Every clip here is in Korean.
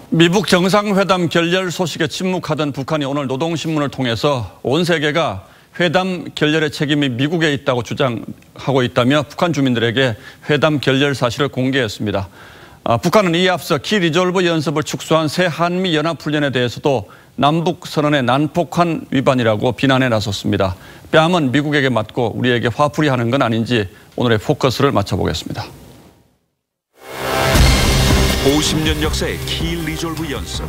미북 정상회담 결렬 소식에 침묵하던 북한이 오늘 노동신문을 통해서 온 세계가 회담 결렬의 책임이 미국에 있다고 주장하고 있다며 북한 주민들에게 회담 결렬 사실을 공개했습니다. 북한은 이에 앞서 키 리졸브 연습을 축소한 새 한미 연합훈련에 대해서도 남북선언의 난폭한 위반이라고 비난에 나섰습니다. 뺨은 미국에게 맞고 우리에게 화풀이 하는 건 아닌지 오늘의 포커스를 맞춰보겠습니다. 50년 역사의 키 리졸브 연습.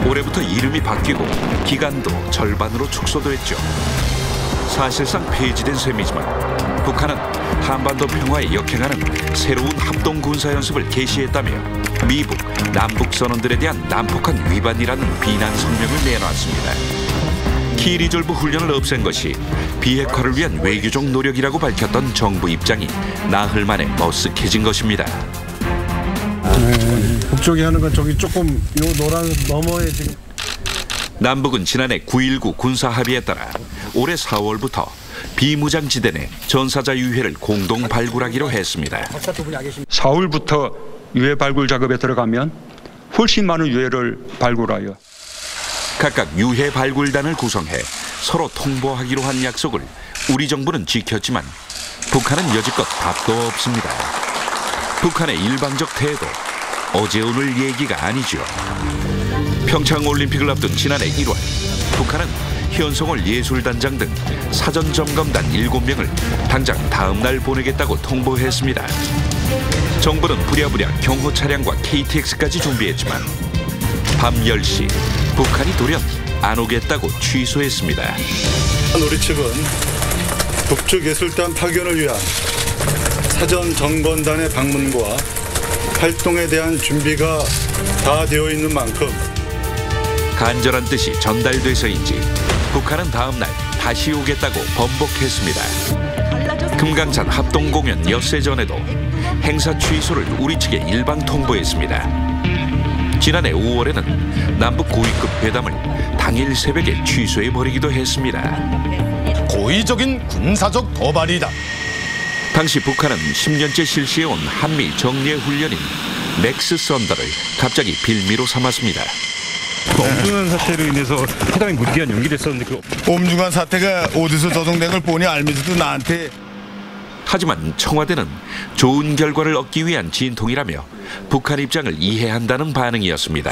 올해부터 이름이 바뀌고 기간도 절반으로 축소됐죠. 사실상 폐지된 셈이지만 북한은 한반도 평화에 역행하는 새로운 합동 군사 연습을 개시했다며 미북, 남북 선언들에 대한 난폭한 위반이라는 비난 성명을 내놨습니다. 키 리졸브 훈련을 없앤 것이 비핵화를 위한 외교적 노력이라고 밝혔던 정부 입장이 나흘 만에 머쓱해진 것입니다. 북쪽이 하는 건 저기 조금 요 노란 너머에 지금. 남북은 지난해 9.19 군사 합의에 따라 올해 4월부터 비무장지대 내 전사자 유해를 공동 발굴하기로 했습니다. 4월부터 유해 발굴 작업에 들어가면 훨씬 많은 유해를 발굴하여 각각 유해 발굴단을 구성해 서로 통보하기로 한 약속을 우리 정부는 지켰지만 북한은 여지껏 답도 없습니다. 북한의 일방적 태도, 어제 오늘 얘기가 아니죠. 평창올림픽을 앞둔 지난해 1월, 북한은 현송월 예술단장 등 사전점검단 7명을 당장 다음 날 보내겠다고 통보했습니다. 정부는 부랴부랴 경호 차량과 KTX까지 준비했지만 밤 10시 북한이 돌연 안 오겠다고 취소했습니다. 우리 측은 북측 예술단 파견을 위한 사전 점검단의 방문과 활동에 대한 준비가 다 되어 있는 만큼 간절한 뜻이 전달돼서인지 북한은 다음 날 다시 오겠다고 번복했습니다. 금강산 합동공연 엿새 전에도 행사 취소를 우리 측에 일방 통보했습니다. 지난해 5월에는 남북 고위급 회담을 당일 새벽에 취소해버리기도 했습니다. 고의적인 군사적 도발이다. 당시 북한은 10년째 실시해온 한미 정례 훈련인 맥스 썬더를 갑자기 빌미로 삼았습니다. 엄중한 사태로 인해서 회담이 무리한 연기됐었는데 엄중한 사태가 어디서 조성된 걸 보니 알면서도 나한테. 하지만 청와대는 좋은 결과를 얻기 위한 진통이라며 북한 입장을 이해한다는 반응이었습니다.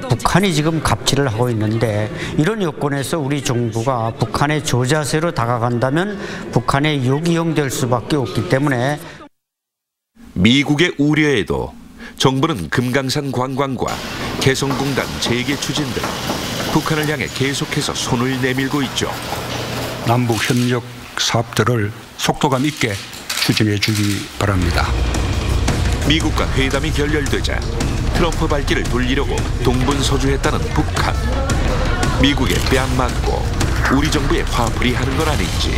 북한이 지금 갑질을 하고 있는데 이런 여건에서 우리 정부가 북한의 저자세로 다가간다면 북한의 역이용될 수밖에 없기 때문에 미국의 우려에도 정부는 금강산 관광과 개성공단 재개 추진 등 북한을 향해 계속해서 손을 내밀고 있죠. 남북 협력 사업들을 속도감 있게 추진해 주기 바랍니다. 미국과 회담이 결렬되자 트럼프 발길을 돌리려고 동분서주했다는 북한. 미국에 뺨 맞고 우리 정부에 화풀이 하는 건 아닌지.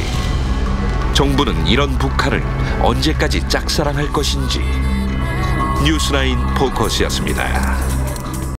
정부는 이런 북한을 언제까지 짝사랑할 것인지. 뉴스나인 포커스였습니다.